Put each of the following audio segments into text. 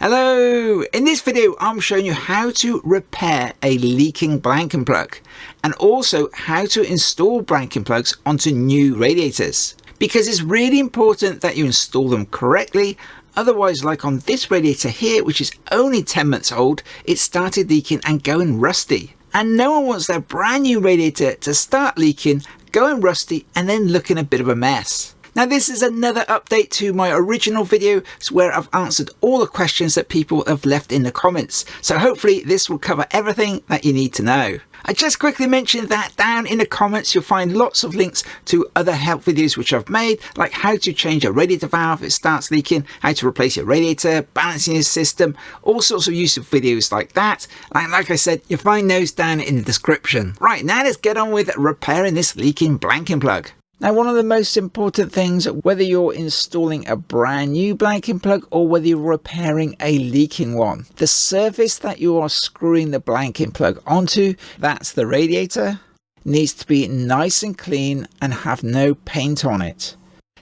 Hello! In this video I'm showing you how to repair a leaking blanking plug and also how to install blanking plugs onto new radiators, because it's really important that you install them correctly. Otherwise, like on this radiator here, which is only 10 months old, it started leaking and going rusty, and no one wants their brand new radiator to start leaking, going rusty and then looking a bit of a mess. Now this is another update to my original video where I've answered all the questions that people have left in the comments. So hopefully this will cover everything that you need to know. I just quickly mentioned that down in the comments you'll find lots of links to other help videos which I've made, like how to change a radiator valve if it starts leaking, how to replace your radiator, balancing your system, all sorts of useful videos like that. Like I said, you'll find those down in the description. Right, now let's get on with repairing this leaking blanking plug. Now, one of the most important things, whether you're installing a brand new blanking plug or whether you're repairing a leaking one, the surface that you are screwing the blanking plug onto, that's the radiator, needs to be nice and clean and have no paint on it.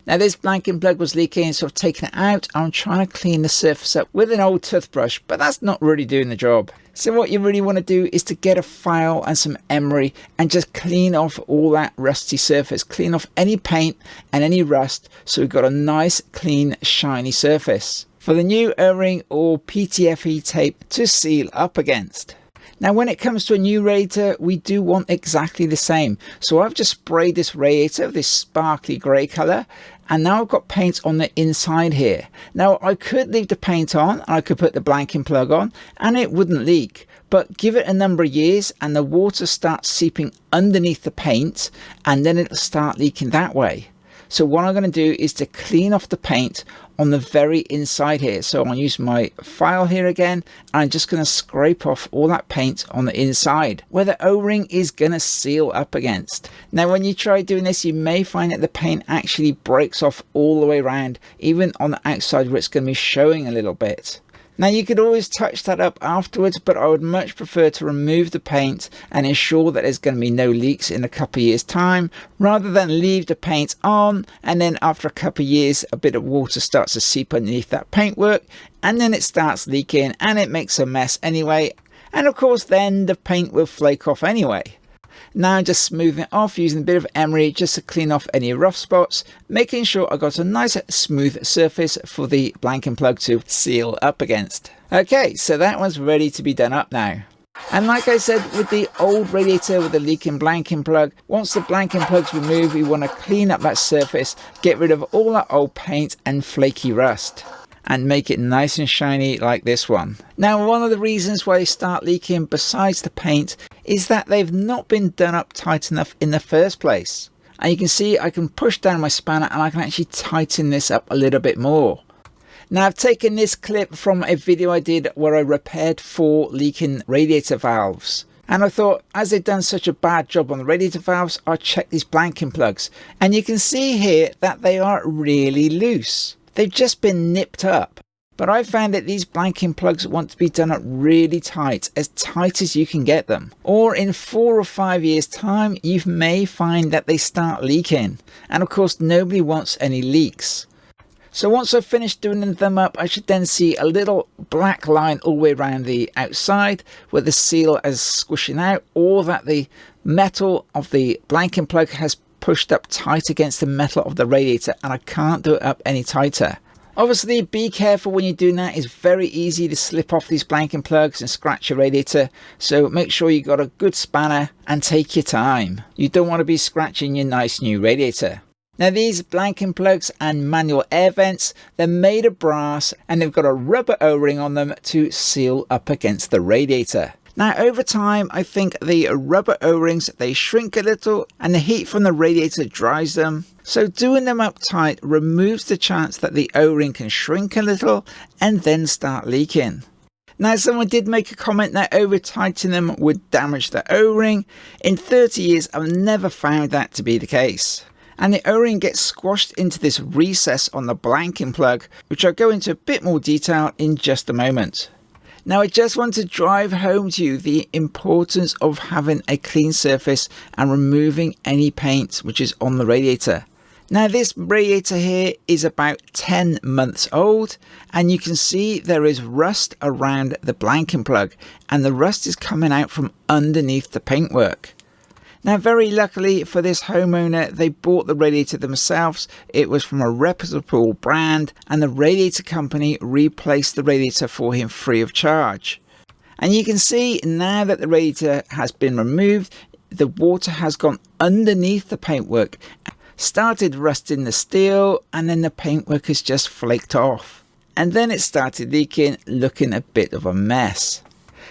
Now this blanking plug was leaking, so I've taken it out. I'm trying to clean the surface up with an old toothbrush, but that's not really doing the job. So what you really want to do is to get a file and some emery and just clean off all that rusty surface. Clean off any paint and any rust, so we've got a nice, clean, shiny surface for the new O-ring or PTFE tape to seal up against. Now when it comes to a new radiator, we do want exactly the same. So I've just sprayed this radiator, this sparkly grey colour, and now I've got paint on the inside here. Now I could leave the paint on and I could put the blanking plug on and it wouldn't leak. But give it a number of years and the water starts seeping underneath the paint and then it'll start leaking that way. So what I'm going to do is to clean off the paint on the very inside here. So I'll use my file here again. And I'm just going to scrape off all that paint on the inside where the O-ring is going to seal up against. Now when you try doing this, you may find that the paint actually breaks off all the way around, even on the outside where it's going to be showing a little bit. Now you could always touch that up afterwards, but I would much prefer to remove the paint and ensure that there's going to be no leaks in a couple of years time, rather than leave the paint on and then after a couple of years a bit of water starts to seep underneath that paintwork and then it starts leaking and it makes a mess anyway, and of course then the paint will flake off anyway. Now just smoothing it off using a bit of emery just to clean off any rough spots, making sure I got a nice smooth surface for the blanking plug to seal up against. Okay, so that one's ready to be done up now. And like I said, with the old radiator with the leaking blanking plug, once the blanking plug's removed, we want to clean up that surface, get rid of all that old paint and flaky rust, and make it nice and shiny like this one. Now one of the reasons why they start leaking besides the paint is that they've not been done up tight enough in the first place. And you can see I can push down my spanner and I can actually tighten this up a little bit more. Now I've taken this clip from a video I did where I repaired 4 leaking radiator valves. And I thought, as they've done such a bad job on the radiator valves, I'll check these blanking plugs. And you can see here that they are really loose. They've just been nipped up. But I found that these blanking plugs want to be done up really tight as you can get them. Or in 4 or 5 years time, you may find that they start leaking. And of course, nobody wants any leaks. So once I've finished doing them up, I should then see a little black line all the way around the outside where the seal is squishing out, or that the metal of the blanking plug has pushed up tight against the metal of the radiator and I can't do it up any tighter. Obviously be careful when you're doing that. It's very easy to slip off these blanking plugs and scratch your radiator, so make sure you got a good spanner and take your time. You don't want to be scratching your nice new radiator. Now these blanking plugs and manual air vents, they're made of brass and they've got a rubber O-ring on them to seal up against the radiator. Now over time, I think the rubber O-rings, they shrink a little and the heat from the radiator dries them. So doing them up tight removes the chance that the O-ring can shrink a little and then start leaking. Now someone did make a comment that over tightening them would damage the O-ring. In 30 years, I've never found that to be the case. And the O-ring gets squashed into this recess on the blanking plug, which I'll go into a bit more detail in just a moment. Now I just want to drive home to you the importance of having a clean surface and removing any paint which is on the radiator. Now this radiator here is about 10 months old, and you can see there is rust around the blanking plug, and the rust is coming out from underneath the paintwork. Now very luckily for this homeowner, they bought the radiator themselves. It was from a reputable brand, and the radiator company replaced the radiator for him free of charge. And you can see now that the radiator has been removed, the water has gone underneath the paintwork, started rusting the steel, and then the paintwork has just flaked off. And then it started leaking, looking a bit of a mess.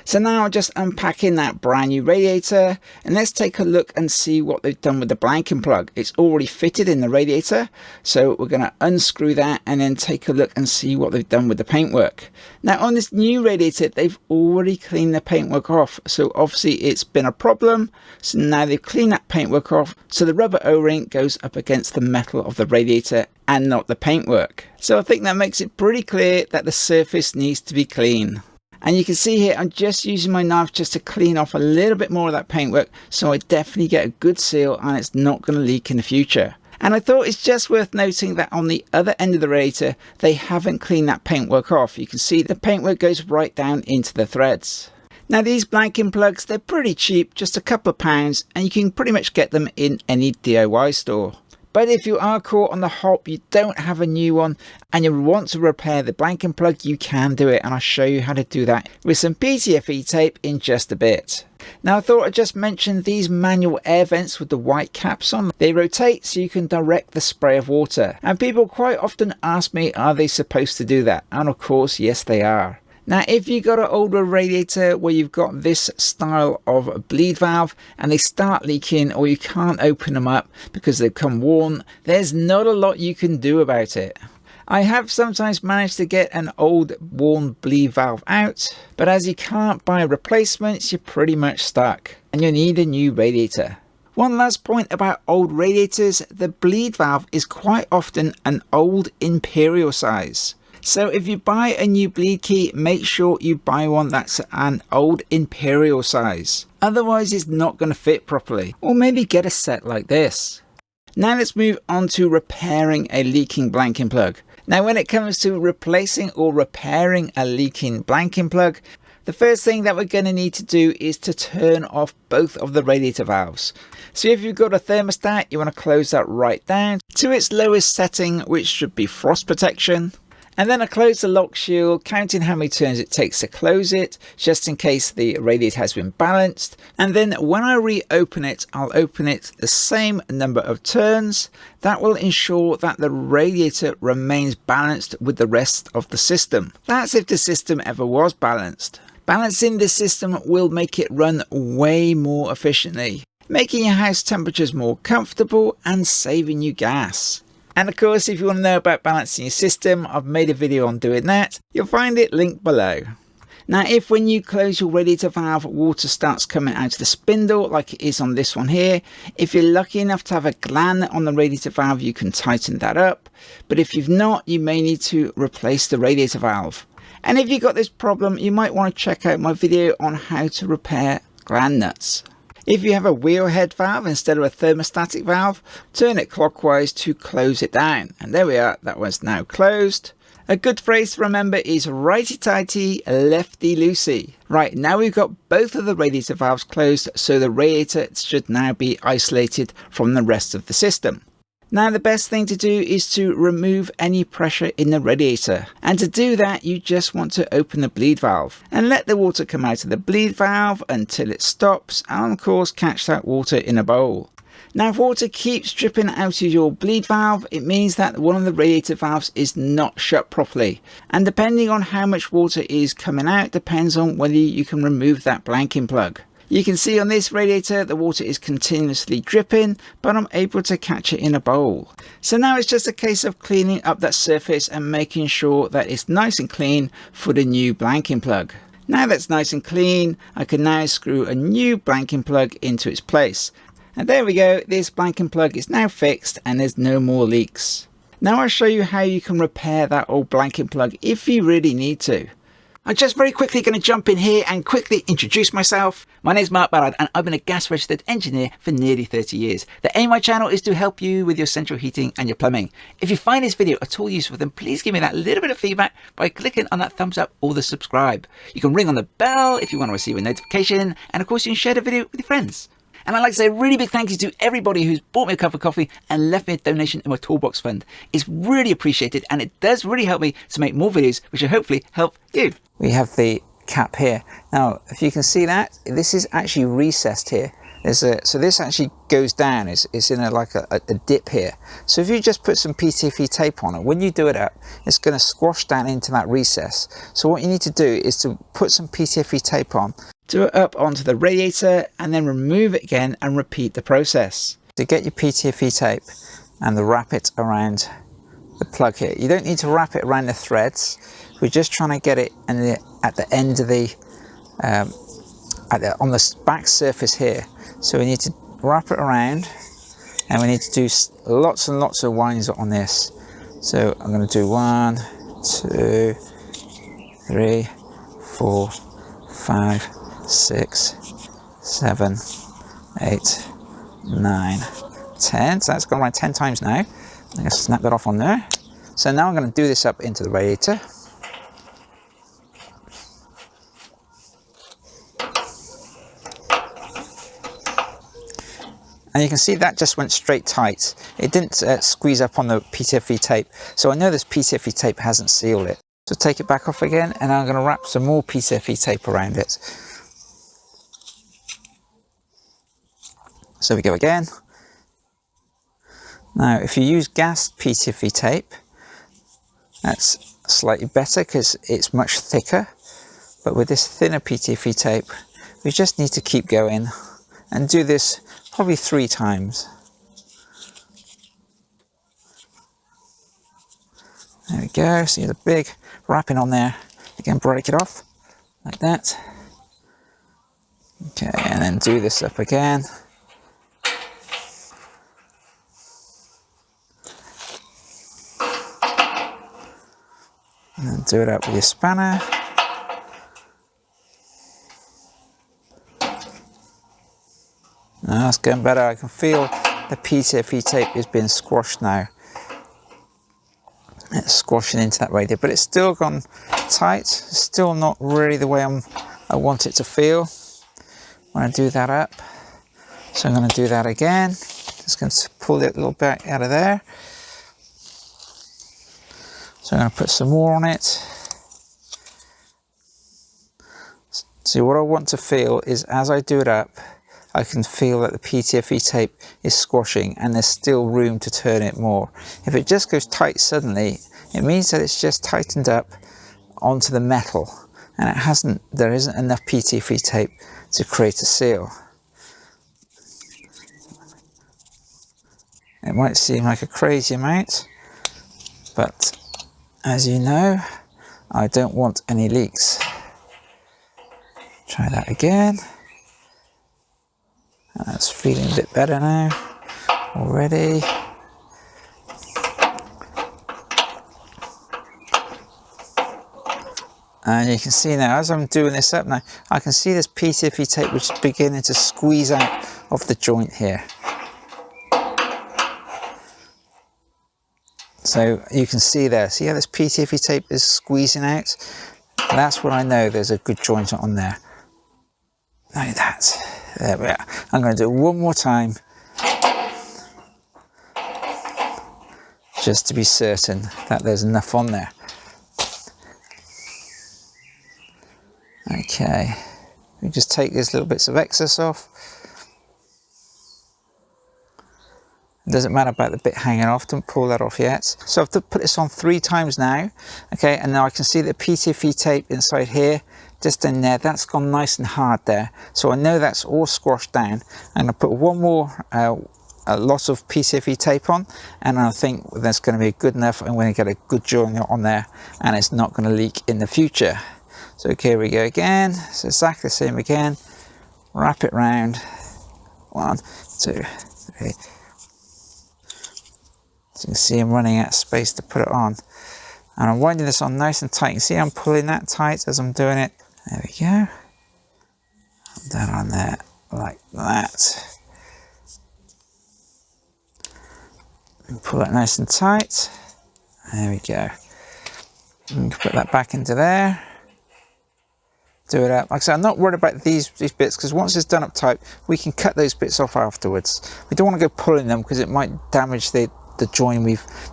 So now I'm just unpacking that brand new radiator, and let's take a look and see what they've done with the blanking plug. It's already fitted in the radiator, so we're going to unscrew that and then take a look and see what they've done with the paintwork. Now on this new radiator, they've already cleaned the paintwork off, so obviously it's been a problem. So now they've cleaned that paintwork off, so the rubber O-ring goes up against the metal of the radiator and not the paintwork. So I think that makes it pretty clear that the surface needs to be clean. And you can see here, I'm just using my knife just to clean off a little bit more of that paintwork, so I definitely get a good seal and it's not going to leak in the future. And I thought it's just worth noting that on the other end of the radiator, they haven't cleaned that paintwork off. You can see the paintwork goes right down into the threads. Now these blanking plugs, they're pretty cheap, just a couple of pounds, and you can pretty much get them in any DIY store. But if you are caught on the hop, you don't have a new one, and you want to repair the blanking plug, you can do it, and I'll show you how to do that with some PTFE tape in just a bit. Now I thought I'd just mention these manual air vents with the white caps on. They rotate so you can direct the spray of water, and people quite often ask me, are they supposed to do that? And of course, yes they are. Now if you've got an older radiator where you've got this style of bleed valve and they start leaking, or you can't open them up because they've come worn, there's not a lot you can do about it. I have sometimes managed to get an old worn bleed valve out, but as you can't buy replacements, you're pretty much stuck and you need a new radiator. One last point about old radiators, the bleed valve is quite often an old imperial size. So if you buy a new bleed key, make sure you buy one that's an old imperial size. Otherwise it's not going to fit properly. Or maybe get a set like this. Now let's move on to repairing a leaking blanking plug. Now when it comes to replacing or repairing a leaking blanking plug, the first thing that we're going to need to do is to turn off both of the radiator valves. So if you've got a thermostat, you want to close that right down to its lowest setting, which should be frost protection. And then I close the lock shield, counting how many turns it takes to close it, just in case the radiator has been balanced. And then when I reopen it, I'll open it the same number of turns. That will ensure that the radiator remains balanced with the rest of the system. That's if the system ever was balanced. Balancing the system will make it run way more efficiently, making your house temperatures more comfortable and saving you gas. And of course, if you want to know about balancing your system, I've made a video on doing that. You'll find it linked below. Now, if when you close your radiator valve, water starts coming out of the spindle like it is on this one here, if you're lucky enough to have a gland on the radiator valve, you can tighten that up. But if you've not, you may need to replace the radiator valve. And if you've got this problem, you might want to check out my video on how to repair gland nuts. If you have a wheel head valve instead of a thermostatic valve, turn it clockwise to close it down. And there we are, that one's now closed. A good phrase to remember is righty-tighty, lefty-loosey. Right, now we've got both of the radiator valves closed, so the radiator should now be isolated from the rest of the system. Now the best thing to do is to remove any pressure in the radiator, and to do that you just want to open the bleed valve and let the water come out of the bleed valve until it stops, and of course catch that water in a bowl. Now if water keeps dripping out of your bleed valve, it means that one of the radiator valves is not shut properly, and depending on how much water is coming out depends on whether you can remove that blanking plug. You can see on this radiator the water is continuously dripping, but I'm able to catch it in a bowl. So now it's just a case of cleaning up that surface and making sure that it's nice and clean for the new blanking plug. Now that's nice and clean, I can now screw a new blanking plug into its place. And there we go, this blanking plug is now fixed and there's no more leaks. Now I'll show you how you can repair that old blanking plug if you really need to. I'm just very quickly going to jump in here and quickly introduce myself. My name is Mark Ballard and I've been a gas registered engineer for nearly 30 years. The aim of my channel is to help you with your central heating and your plumbing. If you find this video at all useful, then please give me that little bit of feedback by clicking on that thumbs up or the subscribe. You can ring on the bell if you want to receive a notification, and of course you can share the video with your friends. And I'd like to say a really big thank you to everybody who's bought me a cup of coffee and left me a donation in my Toolbox fund. It's really appreciated and it does really help me to make more videos which will hopefully help you. We have the cap here. Now, if you can see that, this is actually recessed here. So this actually goes down, it's in a dip here. So if you just put some PTFE tape on it, when you do it up, it's going to squash down into that recess. So what you need to do is to put some PTFE tape on, do it up onto the radiator and then remove it again and repeat the process. To get your PTFE tape and wrap it around the plug here. You don't need to wrap it around the threads. We're just trying to get it at the end of the, on the back surface here. So we need to wrap it around and we need to do lots and lots of winds on this. So I'm going to do 1, 2, 3, 4, 5, 6, 7, 8, 9, 10. So that's gone around 10 times now. I'm going to snap that off on there. So now I'm going to do this up into the radiator. And you can see that just went straight tight. It didn't squeeze up on the PTFE tape. So I know this PTFE tape hasn't sealed it. So take it back off again and I'm going to wrap some more PTFE tape around it. So we go again. Now if you use gas PTFE tape, that's slightly better because it's much thicker. But with this thinner PTFE tape, we just need to keep going and do this probably 3 times. There we go, see the big wrapping on there. Again, break it off like that. Okay, and then do this up again. And then do it up with your spanner. Now that's going better. I can feel the PTFE tape is being squashed now. It's squashing into that radiator, but it's still gone tight. It's still not really the way I want it to feel when I do that up. So I'm going to do that again. Just going to pull it a little bit out of there. So I'm going to put some more on it. So what I want to feel is as I do it up, I can feel that the PTFE tape is squashing and there's still room to turn it more. If it just goes tight suddenly, it means that it's just tightened up onto the metal and there isn't enough PTFE tape to create a seal. It might seem like a crazy amount, but as you know, I don't want any leaks. Try that again. That's feeling a bit better now already. And you can see now, as I'm doing this up now, I can see this PTFE tape which is beginning to squeeze out of the joint here. So you can see there, see how this PTFE tape is squeezing out? That's when I know there's a good joint on there. Like that. There we are. I'm going to do it one more time, just to be certain that there's enough on there. Okay, we just take these little bits of excess off. It doesn't matter about the bit hanging off, don't pull that off yet. So I've put this on 3 times now, okay, and now I can see the PTFE tape inside here, just in there, that's gone nice and hard there. So I know that's all squashed down. I'm going to put one more lot of PTFE tape on, and I think that's going to be good enough. I'm going to get a good joint on there, and it's not going to leak in the future. So okay, here we go again. So exactly the same again. Wrap it round. 1, 2, 3. So you can see I'm running out of space to put it on. And I'm winding this on nice and tight. You can see I'm pulling that tight as I'm doing it. There we go. Down on there like that. And pull it nice and tight. There we go. And put that back into there. Do it up. Like I said, I'm not worried about these bits, because once it's done up tight, we can cut those bits off afterwards. We don't want to go pulling them because it might damage the join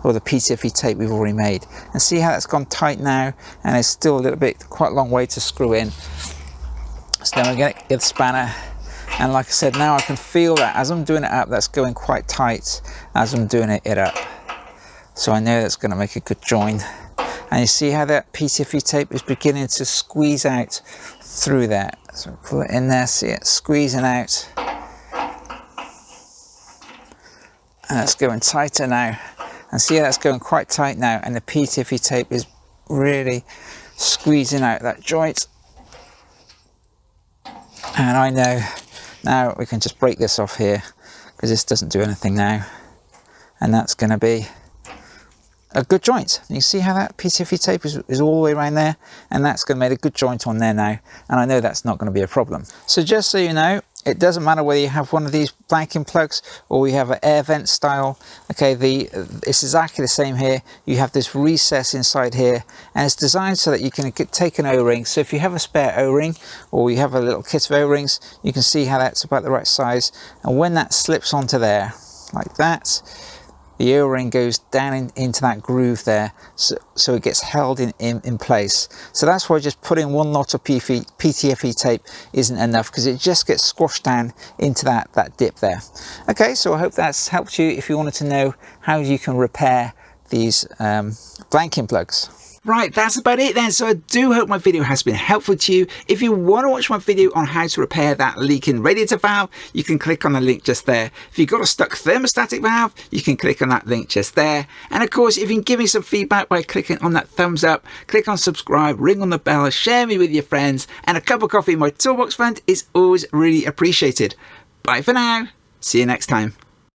or the PTFE tape we've already made. And see how that's gone tight now, and it's still a little bit, quite a long way to screw in. So then we're going to get the spanner, and like I said, now I can feel that as I'm doing it up, that's going quite tight as I'm doing it up. So I know that's going to make a good join. And you see how that PTFE tape is beginning to squeeze out through there. So pull it in there, see it squeezing out. And that's going tighter now. And see how that's going quite tight now, and the PTFE tape is really squeezing out that joint. And I know now we can just break this off here, because this doesn't do anything now. And that's going to be a good joint. You see how that PTFE tape is all the way around there, and that's going to make a good joint on there now, and I know that's not going to be a problem. So just so you know, it doesn't matter whether you have one of these blanking plugs or you have an air vent style. Okay, it's exactly the same here. You have this recess inside here, and it's designed so that you can take an O-ring. So if you have a spare O-ring, or you have a little kit of O-rings, you can see how that's about the right size, and when that slips onto there like that, the O-ring goes down into that groove there, so it gets held in place. So that's why just putting one lot of PTFE tape isn't enough, because it just gets squashed down into that dip there. Okay, so I hope that's helped you if you wanted to know how you can repair these blanking plugs. Right, that's about it then. So I do hope my video has been helpful to you. If you want to watch my video on how to repair that leaking radiator valve, you can click on the link just there. If you've got a stuck thermostatic valve, you can click on that link just there. And of course, if you can give me some feedback by clicking on that thumbs up, click on subscribe, ring on the bell, share me with your friends, and a cup of coffee in my toolbox fund is always really appreciated. Bye for now. See you next time.